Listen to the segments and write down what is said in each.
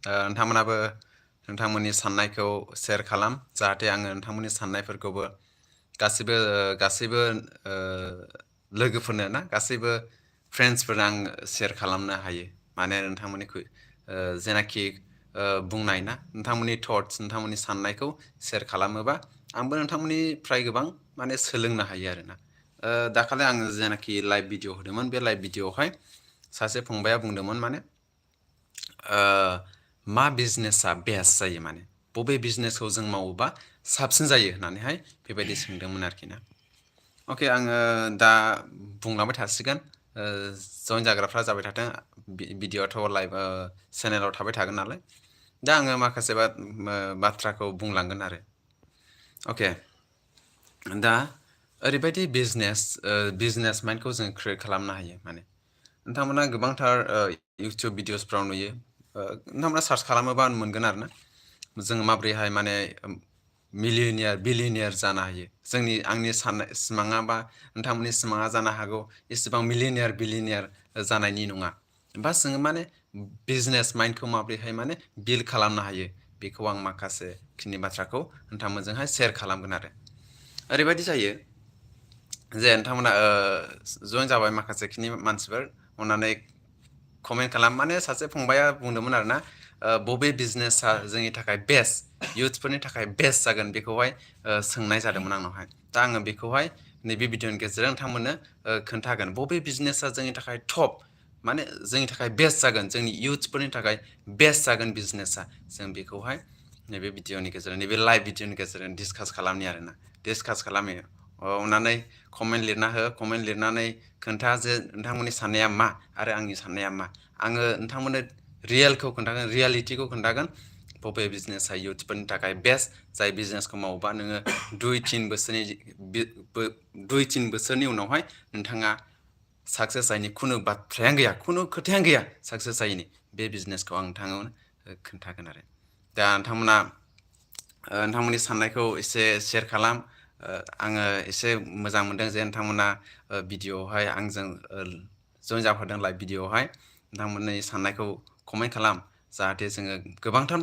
नोंथांमोनाबो नोंथांमोननि साननायखौ शेयार खालाम जाहाथे आङो नोंथांमोननि साननायफोरखौबो गासैबो लोगोफोरनो ना गासैबो फ्रेन्ड्सफोरनो आं शेयार खालामनो हायो माने नोंथांमोननि जेनाखि बुंनाय ना नोंथांमोननि थट्स नोंथांमोननि साननायखौ शेयार खालामोबा आंबो नोंथांमोननिफ्राय गोबां माने सोलोंनो हायो आरोना दाखालि आङो जेनाखि लाइभ भिडिअ होदोंमोन बे लाइभ भिडिअआवहाय सासे फंबाया बुंदोंमोन माने मा बिजनेसा बेस्ट जायो माने बबे बिजनेसखौ जों मावोबा साबसिन जायो होननानैहाय बेबायदि सोंदोंमोन आरोखि ना अके आङो दा बुंलांबाय थासिगोन जइन जाग्राफ्रा जाबाय थाथों भिडिअआथ' लाइभ चेनेलाव थाबाय थागोन नालाय दा आङो माखासे बाथ्राखौ बुंलांगोन आरो अके दा ओरैबायदि बिजनेस माइन्डखौ जों क्रिएट खालामनो हायो माने नोंथांमोना गोबांथार इउटुब भिडिअसफ्राव नुयो नोंथांमोना सार्च खालामोबा मोनगोन आरोना जों माब्रैहाय माने बिलियनियार जानो हायो आंनि साननाय सिमाङा बा नोंथांमोननि सिमाङा जानो हागौ एसेबां बिलियनियार जानायनि नङा बा जोङो माने बिजनेस माइन्डखौ माब्रैहाय माने बिल्ड खालामनो हायो बेखौ आं माखासे खिनि बाथ्राखौ नोंथांमोनजोंहाय शेयार खालामगोन आरो ओरैबायदि जायो जे नोंथांमोना जइन जाबाय माखासे खिनि मानसिफोर अननानै कमेन्ट खालाम माने सासे फंबाया बुंदोंमोन आरोना बबे बिजनेसा जोंनि थाखाय बेस्ट इयुथ्सफोरनि थाखाय बेस्ट जागोन बेखौहाय सोंनाय जादोंमोन आंनावहाय दा आङो बेखौहाय नैबे भिडिअनि गेजेरजों नोंथांमोननो खोन्थागोन बबे बिजनेसा जोंनि थाखाय टप माने जोंनि थाखाय बेस्ट जागोन जोंनि इयुथ्सफोरनि थाखाय बेस्ट जागोन बिजनेसा जों बेखौहाय नैबे भिडिअनि गेजेरजों नैबे लाइभ भिडिअनि गेजेरजों डिसकास खालामनि आरोना डिसकास खालामो अननानै कमेन्ट लिरनानै खोन्था जे नोंथांमोननि साननाया मा आरो आंनि साननाया मा आङो नोंथांमोननो रियेलिटिखौ खोन्थागोन बबे बिजनेसा इयुथ्सफोरनि थाखाय बेस्ट जाय बिजनेसखौ मावोबा नोङो 2-3 बोसोरनि उनावहाय नोंथाङा साक्सेस जायैनि खुनु बाथ्रायानो गैया खुनु खोथायानो गैया साक्सेस जायैनि बे बिजनेसखौ आं नोंथांनो खोन्थागोन आरो दा नोंथांमोननि साननायखौ एसे शेयार खालाम आङो एसे मोजां मोनदों जे नोंथांमोना भिडिअआवहाय आंजों जइन जाफादों लाइभ भिडिअआवहाय नोंथांमोननि साननायखौ कमेन्ट खालाम जाहाथे जोङो गोबांथार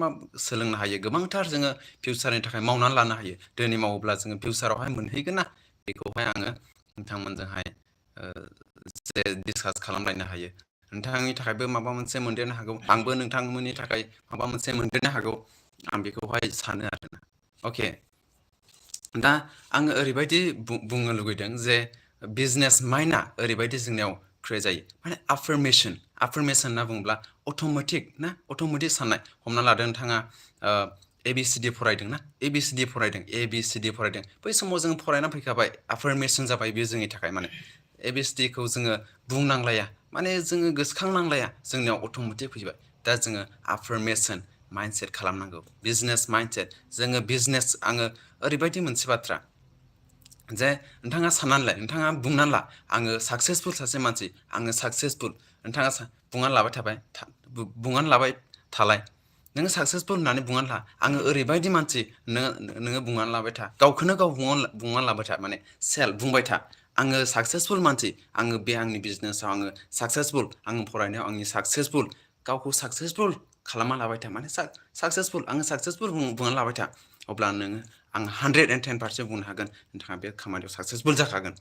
सोलोंनो हायो गोबांथार जोङो फिउचारनि थाखाय मावनानै लानो हायो दिनै मावोब्ला जोङो फिउचारावहाय मोनहैगोन ना बेखौहाय आङो नोंथांमोनजोंहाय डिसकास खालामलायनो हायो नोंथांनि थाखायबो माबा मोनसे मोनदेरनो हागौ आंबो नोंथांमोननि थाखाय माबा मोनसे मोनदेरनो हागौ आं बेखौहाय सानो आरोना अके दा आङो ओरैबायदि बुंनो लुगैदों जे बिजनेस माइन्डआ ओरैबायदि जोंनियाव क्रिएट जायो माने आफार्मेसन होनना बुङोब्ला अट'मेटिक साननाय हमना लादो नोंथाङा ABCD फरायदों ना ABCD फरायदों बै समाव जों फरायना फैखाबाय आफार्मेसन जाबाय बेयो जोंनि थाखाय माने ABCDखौ जोङो बुंनांलाया माने जोङो गोसोखांनांलाया जोंनियाव अट'मेटिक फैबाय दा जोङो आफार्मेसन माइन्डसेट खालामनांगौ बिजनेस माइन्डसेट जोङो आङो ओरैबायदि मोनसे बाथ्रा जे नोंथाङा नोंथाङा बुंनानै ला आङो साक्सेसफुल सासे मानसि आङो साक्सेसफुल नोंथाङा बुंनानै लाबाय थालाय नोङो साक्सेसफुल होननानै बुंनानै ला आङो ओरैबायदि मानसि नोङो बुंनानै लाबाय था गावखौनो गाव बुंनानै लाबाय था माने बुंबाय था आङो साक्सेसफुल मानसि आङो आंनि बिजनेसाव आङो साक्सेसफुल आङो फरायनायाव आंनि साक्सेसफुल गावखौ साक्सेसफुल खालामना लाबाय था माने आङो साक्सेसफुल बुंनानै लाबाय था अब्ला नोङो आं 110% बुंनो हागोन नोंथाङा बे खामानियाव साक्सेसफुल जाखागोन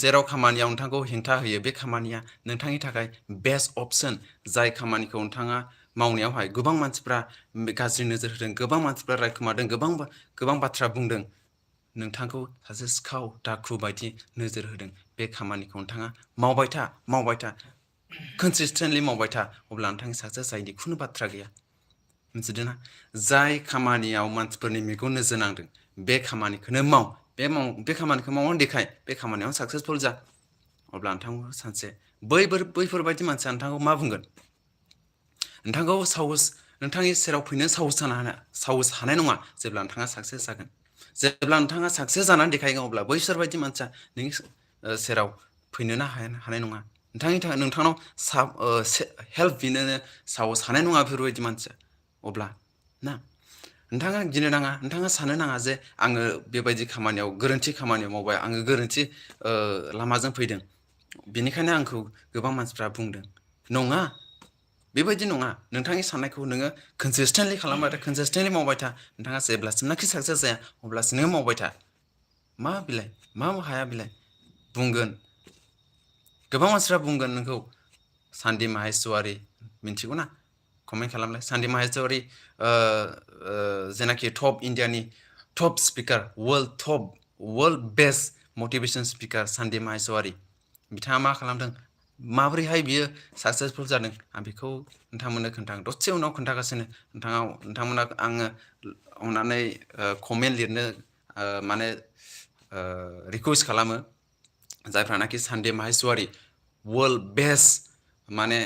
जेराव खामानियाव नोंथांखौ हेंथा होयो बे खामानिया नोंथांनि थाखाय बेस्ट अपसन जाय खामानिखौ नोंथाङा मावनायावहाय गोबां मानसिफ्रा गाज्रि नोजोर होदों गोबां मानसिफ्रा रायखुमादों गोबां बाथ्रा बुंदों नोंथांखौ सासे सिखाव दाखु बायदि नोजोर होदों बे खामानिखौ नोंथाङा मावबाय था कनसिस्टेन्टलि मावबाय था अब्ला नोंथांनि साक्सेस जायैनि खुनु बाथ्रा गैया मिथिदोंना जाय खामानियाव मानसिफोरनि मेगन नोजोर नांदों बे खामानिखौनो माव बे खामानिखौ मावनानै देखाय बे खामानियाव साक्सेसफुल जा अब्ला नोंथांखौ सानसे बैफोरबायदि मानसिया नोंथांखौ मा बुंगोन नोंथांखौ नोंथांनि सेराव फैनो साहस हानाय नङा जेब्ला नोंथाङा साक्सेस जागोन जेब्ला नोंथाङा साक्सेस जानानै देखायगोन अब्ला बैसोरबायदि मानसिया नोंनि सेराव फैनोनो हानाय नङा नोंथांनाव हेल्प बिनोनो साहस हानाय नङा बेफोरबायदि मानसिया अब्ला ना नोंथाङा गिनो नाङा नोंथाङा साननो नाङा जे आङो बेबायदि गोरोन्थि खामानियाव मावबाय आङो गोरोन्थि लामाजों फैदों बेनिखायनो आंखौ गोबां मानसिफ्रा बुंदों नङा बेबायदि नङा नोंथांनि साननायखौ नोङो कनसिस्टेन्टलि खालामबाय था कनसिस्टेन्टलि मावबाय था नोंथाङा जेब्लासिमनाखि साक्सेस जाया अब्लासिम नोङो मावबाय था मा बिलाय मा हाया बिलाय बुंगोन गोबां मानसिफ्रा बुंगोन नोंखौ सानदिप माहेस्वारि मिथिगौ ना कमेन्ट खालामलाय सानदिप माहेस्वारि जेनाखि टप इण्डियानि top speaker world best motivation speaker Sandeep Maheshwari बिथाङा मा खालामदों माबोरैहाय बियो साक्सेसफुल जादों आं बेखौ नोंथांमोननो खोन्थागोन दसे उनाव खोन्थागासिनो नोंथांमोना आङो अननानै कमेन्ट लिरनो माने रिकुवेस्ट खालामो जायफ्रानाखि सानदिप माहेस्वारि वर्ल्ड बेस्ट माने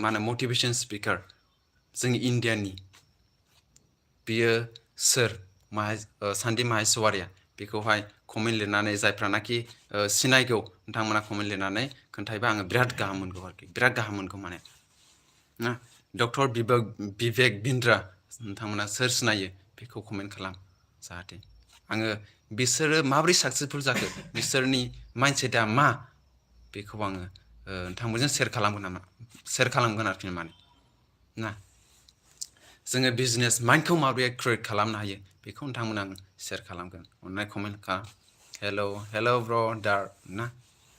मा होनो मटिभेसन स्पिकार जोंनि इण्डियानि बियो सोर सानदिप माहेस्वारिया बेखौहाय कमेन्ट लिरनानै जायफ्रानाखि सिनायगौ नोंथांमोना कमेन्ट लिरनानै खोन्थायोबा आङो बिराद गाहाम मोनगौ आरोखि बिराद गाहाम मोनगौ माने ना डक्टर भिवेक बिन्द्रा नोंथांमोना सोर सिनायो बेखौ कमेन्ट खालाम जाहाथे आङो बिसोरो माबोरै साक्सेसफुल जाखो बिसोरनि माइन्डसेटआ मा बेखौ आङो नोंथांमोनजों सेयार खालामगोन आरोखि माने ना जोङो बिजनेस माइन्डखौ माबोरै क्रियेट खालामनो हायो बेखौ नोंथांमोन आं सेयार खालामगोन अननानै कमेन्ट खालाम हेल' ब्र दार ना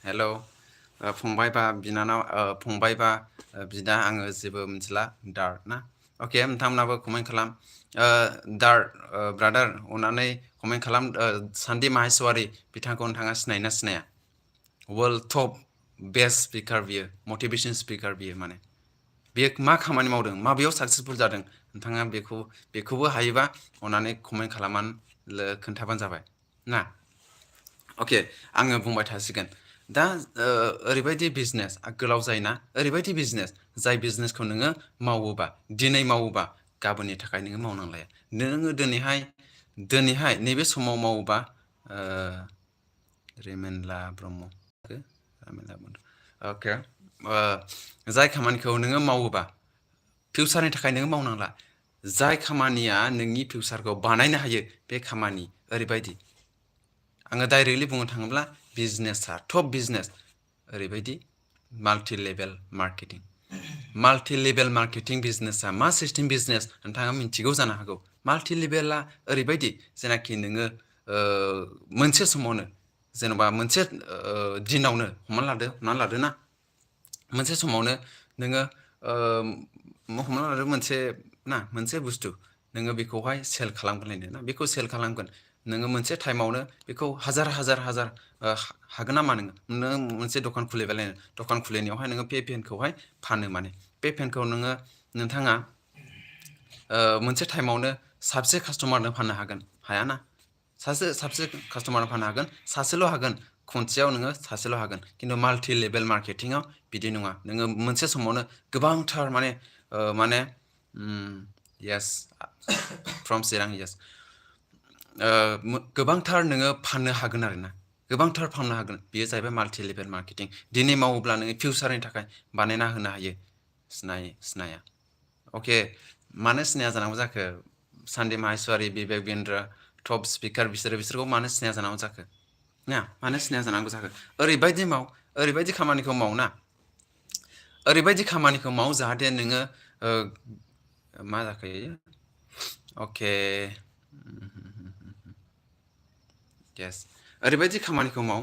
हेल' फंबाय बा बिनानाव फंबाय बा बिदा आङो जेबो मिथिला दार ना अके नोंथांमोनाबो कमेन्ट खालाम दार ब्रादार अननानै कमेन्ट खालाम सानदिप माहेस्वारि बिथांखौ नोंथाङा सिनायोना सिनाया वर्ल्ड टप बेस्ट स्पिकार बियो मटिभेसन स्पिकार बियो माने बेयो मा खामानि मावदों माबेयाव साक्सेसफुल जादों नोंथाङा बेखौबो हायोबा अननानै कमेन्ट खालामनानै खोन्थाबानो जाबाय ना अके आङो बुंबाय थासिगोन दा ओरैबायदि बिजनेस गोलाव जायोना ओरैबायदि बिजनेस जाय बिजनेसखौ नोङो मावोबा दिनै मावोबा गाबोननि थाखाय नोङो मावनांलाया नोङो दिनैहाय नैबे समाव मावोबा रिमेनला ब्रह्म अके जाय खामानिखौ नोङो मावोबा फिउचारनि थाखाय नोङो मावनांला जाय खामानिया नोंनि फिउचारखौ बानायनो हायो बे खामानि ओरैबायदि आङो डाइरेक्टलि बुंनो थाङोब्ला बिजनेसा टप बिजनेस ओरैबायदि माल्टि लेभेल मार्केटिं बिजनेसा मा सिस्टेम बिजनेस नोंथाङा मिथिगौ जानो हागौ माल्टि लेभेला ओरैबायदि जेनाखि नोङो मोनसे समावनो जेन'बा मोनसे दिनावनो हमना लादो ना मोनसे समावनो नोङो हमना लादो मोनसे बुस्थु नोङो बेखौहाय सेल खालामगोनलायनो ना बेखौ सेल खालामगोन नोङो मोनसे टाइमावनो बेखौ हाजार हागोन नामा नोङो मोनसे दखान खुलिबायलायनो दखान खुलिनायावहाय नोङो बे पेनखौहाय फानो माने बे पेनखौ नोंथाङा मोनसे टाइमावनो साबसे कास्टमारनो फाननो हागोन हायाना साबसे कास्टमारनो फाननो हागोन सासेल' हागोन खनसेयाव नोङो सासेल' हागोन खिन्थु माल्टि लेभेल मार्केटिंआव बिदि नङा नोङो मोनसे समावनो गोबांथार माने येस फ्रम चिरां येस गोबांथार नोङो फाननो हागोन आरोना गोबांथार फाननो हागोन बेयो जाहैबाय माल्टि लेभेल मार्केटिं दिनै मावोब्ला नोङो फिउचारनि थाखाय बानायना होनो हायो सिनाया अके मानो सिनाया जानांगौ जाखो सानदिप माहेस्वारि भिवेक बिन्द्रा टप स्पिकार बिसोरखौ मानो सिनाया जानांगौ जाखो ना मानो सिनाया जानांगौ जाखो ओरैबायदि खामानिखौ मावना ओरैबायदि खामानिखौ माव जाहाथे नोङो मा जाखो अके येस ओरैबायदि खामानिखौ माव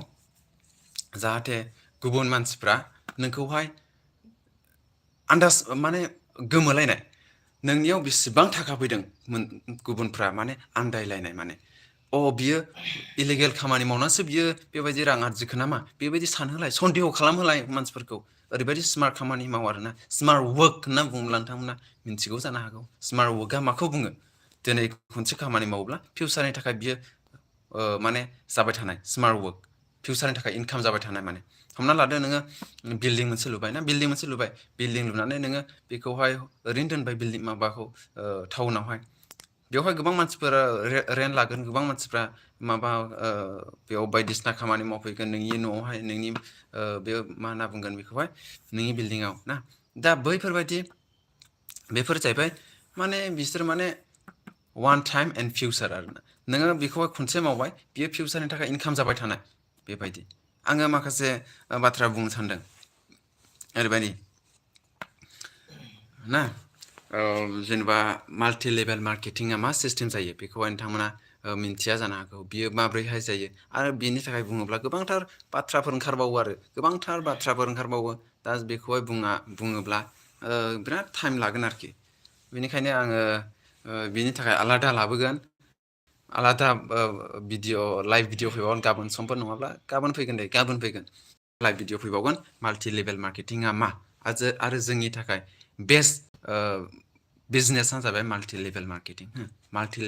जाहाथे गुबुन मानसिफ्रा नोंखौहाय आन्दाज माने गोमोलायनाय नोंनियाव बेसेबां थाखा फैदों गुबुनफ्रा माने आन्दायलायनाय माने बियो इलिगेल खामानि मावनानैसो बियो बेबायदि रां आरजिखो नामा बेबायदि सानहोलाय सन्देह खालामहोलाय मानसिफोरखौ ओरैबायदि स्मार्ट खामानि माव आरोना स्मार्ट वार्क होनना बुङोब्ला नोंथांमोना मिथिगौ जानो हागौ स्मार्ट वार्कआ माखौ बुङो दिनै खनसे खामानि मावोब्ला फिउचारनि थाखाय बियो माने जाबाय थानाय स्मार्ट वार्क फिउचारनि थाखाय इनकाम जाबाय थानाय माने हमना लादो नोङो बिल्डिं मोनसे लुबाय बिल्डिं लुनानै नोङो बेखौहाय ओरैनो दोनबाय बिल्डिं माबाखौ टाउनावहाय बेवहाय गोबां मानसिफोरा रेन्ट लागोन गोबां मानसिफ्रा बेयाव बायदिसिना खामानि मावफैगोन नोंनि न'आवहाय नोंनि बे मा होनना बुंगोन बेखौहाय नोंनि बिल्डिङाव ना दा बेफोर जाहैबाय माने बिसोर माने वान टाइम एन्ड फिउचार आरोना नोङो बेखौहाय खनसे मावबाय बियो फिउचारनि थाखाय इनकाम जाबाय थानाय बेबायदि आङो माखासे बाथ्रा बुंनो सानदों ओरैबायदि ना जेनेबा माल्टि लेभेल मार्केटिंआ मा सिस्टेम जायो बेखौहाय नोंथांमोना मिन्थिया जानो हागौ बियो माब्रैहाय जायो आरो बेनि थाखाय बुङोब्ला गोबांथार बाथ्राफोर ओंखारबावो आरो गोबांथार बाथ्राफोर ओंखारबावो दा बेखौहाय बुङोब्ला बिराद टाइम लागोन आरोखि बेनिखायनो आङो बिनि थाखाय आलादा लाबोगोन आलादा लाइभ भिडिअ फैबावगोन गाबोन समफोर नङाब्ला गाबोन फैगोन दे गाबोन फैगोन लाइभ भिडिअ फैबावगोन माल्टि लेभेल मार्केटिंआ मा आरो जोंनि थाखाय बेस्ट बिजनेसआ जाबाय multi level marketing multi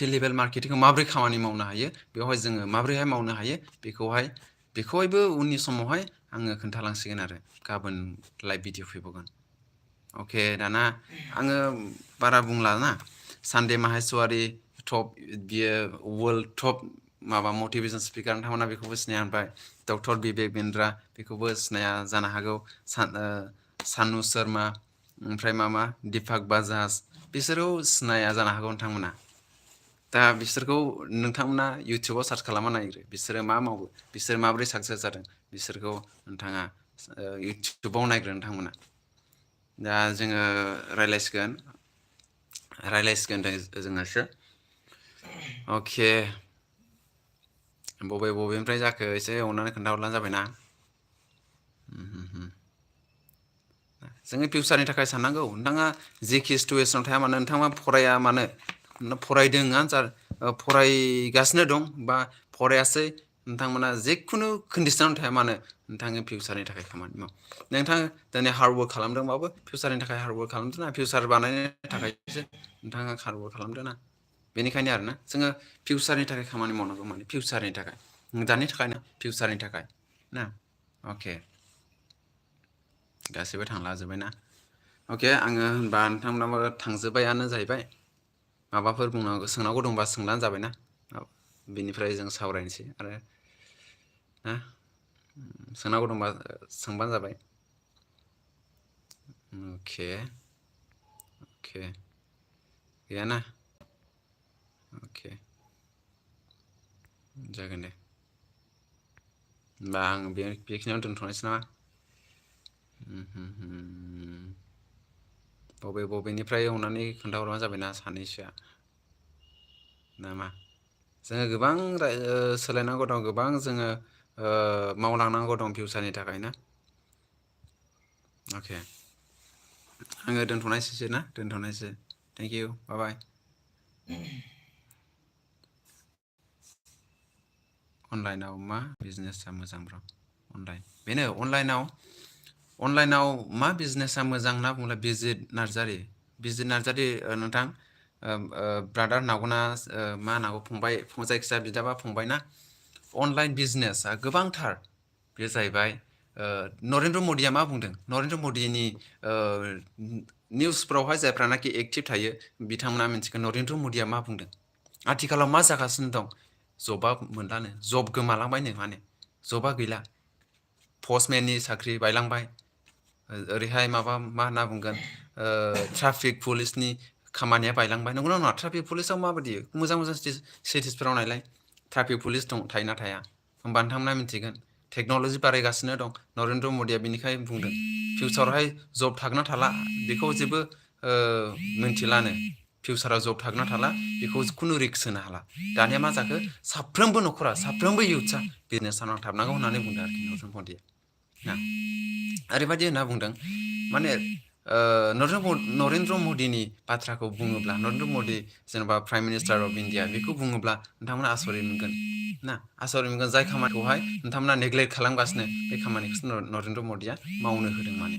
level मार्केटिंखौ माबोरै खामानि मावनो हायो बेवहाय जोङो माबोरैहाय मावनो हायो बेखौहायबो उननि समावहाय आङो खोन्थालांसिगोन आरो गाबोन लाइभ भिडिअ फैबावगोन अके दाना आङो बारा बुंला ना सानदे माहेस्वारि टप बियो वर्ल्ड टप माबा मटिभेसन स्पिकार नोंथांमोना बेखौबो सिनाया ओमफ्राय डक्टर बिबेक बिन्द्रा बेखौबो सिनाया जानो हागौ सानु शर्मा ओमफ्राय मा दिपाक बाजाज बिसोरखौ सिनाया जानो हागौ नोंथांमोना दा बिसोरखौ नोंथांमोना इउटुबाव सार्च खालामना नायग्रो बिसोरो मा मावो बिसोर माबोरै साक्सेस जादों बिसोरखौ नोंथाङा इउटुबाव नायग्रो नोंथांमोना दा जोङो रायज्लायसिगोन जोङोसो अके बबेनिफ्राय जाखो एसे अननानै खोन्थाहरब्लानो जाबायना जोङो फिउचारनि थाखाय साननांगौ नोंथाङा जेखि सिटुवेसनाव थाया मानो नोंथाङा फराया मानो फरायदों फरायगासिनो दं बा फरायासै नोंथांमोना जेखुनु कन्डिसनाव थाया मानो नोंथाङा फिउचारनि थाखाय खामानि माव नोंथाङा दिनै हार्डवर्क खालामदोंबाबो फिउचारनि थाखाय हार्डवर्क खालामदों ना फिउचार बानायनो थाखायसो नोंथाङा हार्डवर्क खालामदों ना बेनिखायनो आरोना जोङो फिउचारनि थाखाय खामानि मावनांगौ माने फिउचारनि थाखाय दानि थाखाय ना फिउचारनि थाखाय ना अके गासैबो थांलाजोब्बायना अके आङो होनबा नोंथांमोनाबो थांजोब्बायानो जाहैबाय माबाफोर सोंनांगौ दंबा सोंब्लानो जाबायना बेनिफ्राय जों सावरायनोसै आरो सोंनांगौ दंबा सोंबानो जाबाय अके गैयाना अके जागोन दे होमबा आं बेखिनियावनो दोनथ'नोसै नामा बबेनिफ्राय अननानै खोन्थाहरबानो जाबायना सानैसोआ नामा जोङो गोबां सोलायनांगौ दं गोबां जोङो मावलांनांगौ दं फिउचारनि थाखाय ना अके आङो दोनथ'नायसै थेंक इउ बाय बाय अनलाइनाव मा बिजनेसा मोजां ब्र बेनो अनलाइनाव मा बिजनेसा मोजां होनना बुङोब्ला बिजित नार्जारि नोंथां ब्रादार नावगौना मा होनांगौ फंबाय जायखिजाया बिदाबा फंबाय ना अनलाइन बिजनेसा गोबांथार बे जाहैबाय नरेन्द्र मदिया मा बुंदों नरेन्द्र मदिनि निउसफ्रावहाय जायफ्रानाखि एक्टिभ थायो बिथांमोना मिथिगोन नरेन्द्र मदिया मा बुंदों आथिखालाव मा जागासिनो दं जबा मोनलानो जब गोमालांबायनो माने जबा गैला पस्टमेननि साख्रि बायलांबाय ओरैहाय मा होनना बुंगोन ट्राफिक पुलिसनि खामानिया बायलांबाय नंगौना नङा ट्राफिक पुलिसाव माबायदि मोजां सिटिसफोराव नायलाय ट्राफिक पुलिस थायोना थाया होमबा नोंथांमोना मिथिगोन टेक्न'लजि बारायगासिनो दं नरेन्द्र मदिया बेनिखायनो बुंदों फिउचारावहाय जब थागोना थाला बेखौ जेबो मिथिलानो फिउचाराव जब थागोना थाला बेखौ खुनु रिक्स होनो हाला दानिया मा जाखो साफ्रोमबो न'खरा साफ्रोमबो इउथ्सआ बिजनेसाव नांथाबनांगौ होननानै बुंदों आरोखि नरेन्द्र मदिया ओरैबायदि होनना बुंदों माने नरेन्द्र मदिनि बाथ्राखौ बुङोब्ला नरेन्द्र मदि जेनेबा प्राइम मिनिस्टार अफ इण्डिया बेखौ बुङोब्ला नोंथांमोना आसरित मोनगोन जाय खामानिखौहाय नोंथांमोना नेग्लेक्ट खालामगासिनो बे खामानिखौसो नरेन्द्र मदिया मावनो होदों माने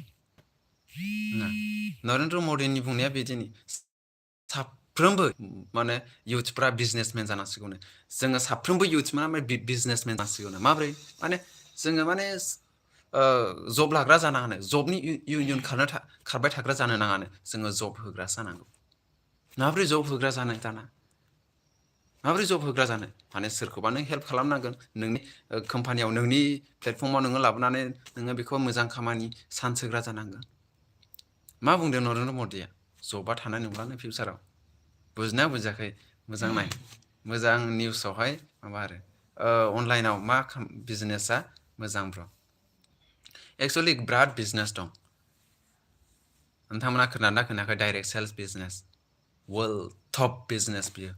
नरेन्द्र मदिनि बुंनाया बिदिनो साफ्रोमबो माने इउथ्सफ्रा बिजनेसमेन जानांसिगौनो जोङो साफ्रोमबो इउथ्सफ्रा बिजनेसमेन जानांसिगौनो माबोरै माने जोङो माने जब लाग्रा जानाङानो जबनि इयुन खारबाय थाग्रा जानो नाङानो जोङो जब होग्रा जानांगौ माबोरै जब होग्रा जानो दाना माबोरै जब होग्रा जानो माने सोरखौबा नों हेल्प खालामनांगोन नोंनि कम्पानियाव नोंनि प्लेटफर्माव नोङो लाबोनानै नोङो बेखौ मोजां खामानि चान्स होग्रा जानांगोन मा बुंदों नरेन्द्र मदिया जबा थानाय नंलानो फिउचाराव बुजिना बुजियाखै मोजां नाय मोजां निउसावहाय माबा आरो अनलाइनाव मा बिजनेसा मोजां ब्र एक्सुवेलि बिराद बिजनेस दं नोंथांमोना खोनादोंना खोनायाखै direct sales business world top business बियो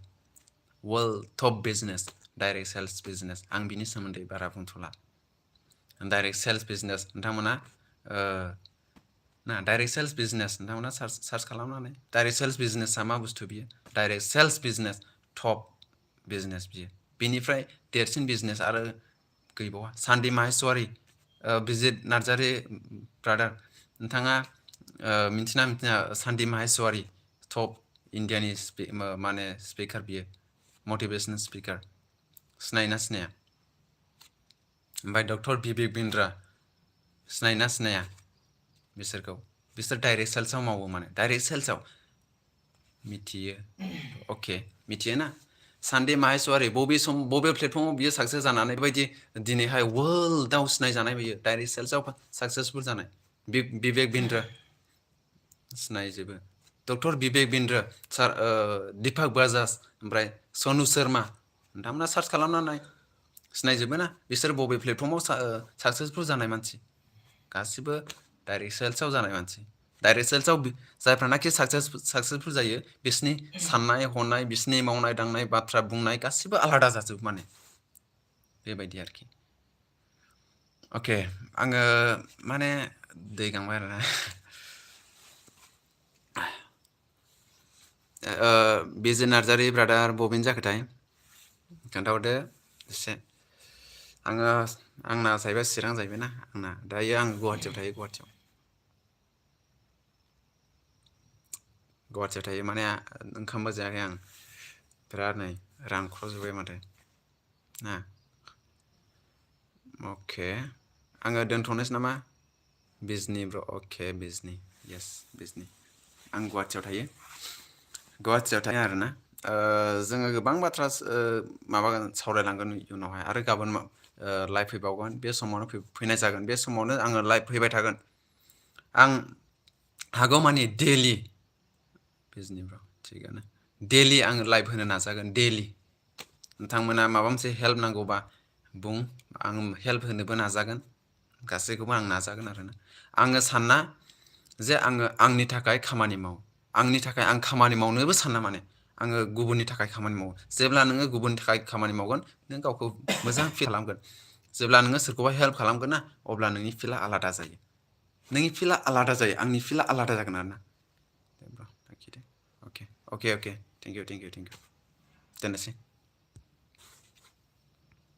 world top business direct sales business आं बिनि सोमोन्दै बारा बुंथ'ला डाइरेक्ट सेल्स बिजनेस नोंथांमोना ना डाइरेक्ट सेल्स बिजनेस नोंथांमोना सार्च खालामनानै डाइरेक्ट सेल्स बिजनेसा मा बुस्थु बियो direct sales business top business बियो बिनिफ्राय देरसिन बिजनेस आरो गैबावा सानदीप माहेश्वरी बिजित नार्जारी ब्रादार नोंथाङा मिथिना मिथिना सानदीप माहेश्वरी टप इन्डियानि माने स्पिकार बियो मटिभेशनेल स्पिकार सिनायोना सिनाया ओमफ्राय डक्टर भिवेक बिन्द्रा सिनायोना सिनाया बिसोर डाइरेक्ट सेल्सआव मावो माने डाइरेक्ट सेल्सआव मिथियो अके मिथियो ना सानदीप माहेश्वरी बबे प्लेटफर्माव बियो साक्सेस जानानै बेबायदि दिनैहाय वर्ल्डआव सिनायजानाय बियो डाइरेक्ट सेल्सआव साक्सेसफुल जानाय भिवेक बिन्द्रा सिनायजोबो डक्टर भिवेक बिन्द्रा दीपक बाजाज ओमफ्राय सनु शर्मा नोंथांमोना सार्च खालामना नाय सिनायजोबो ना बिसोर बबे प्लेटफर्माव साक्सेसफुल जानाय मानसि गासिबो डाइरेक्ट सेल्सआव जानाय मानसि डाइरेक्ट सेल्सआव जायफ्रानाखि साक्सेसफुल जायो बिसोरनि साननाय हनाय बिसोरनि मावनाय दांनाय बाथ्रा बुंनाय गासिबो आलादा जाजोबो माने बेबायदि आरोखि अके आङो माने दै गांबाय आरोना बिजित नार्जारी ब्रादार बबेनि जाखोथाय खोन्थाहरदो एसे आंना जाहैबाय चिरां जाहैबायना आंना दायो आं गुवाहाटियाव थायो गुवाहाटियाव थायो माने ओंखामबो जायाखै आं बिराद नै रानख्र'जोब्बाय माथो ना अके आङो दोनथ'नोसै नामा बिजनि ब्र अके बिजनि येस बिजनि आं गुवाहाटियाव थायो आरोना जोङो गोबां बाथ्रा माबागोन सावरायलांगोन इयुनावहाय आरो गाबोन लाइभ फैबावगोन बे समावनो फैनाय जागोन बे समावनो आङो लाइभ फैबाय थागोन आं हागौमानि डेलि बिजनिफ्राव थिगानो डेलि आङो लाइभ होनो नाजागोन डेलि नोंथांमोना माबा मोनसे हेल्प नांगौबा बुं आं हेल्प होनोबो नाजागोन गासैखौबो आं नाजागोन आरोना आङो साना जे आङो आंनि थाखाय खामानि मावो आंनि थाखाय आं खामानि मावनोबो साना माने आङो गुबुननि थाखाय खामानि मावो जेब्ला नोङो गुबुननि थाखाय खामानि मावगोन नों गावखौ मोजां फिल खालामगोन जेब्ला नोङो सोरखौबा हेल्प खालामगोन ना अब्ला नोंनि फिला आलादा जायो आंनि फिला आलादा जागोन आरोना अके थेंक इउ दोननोसै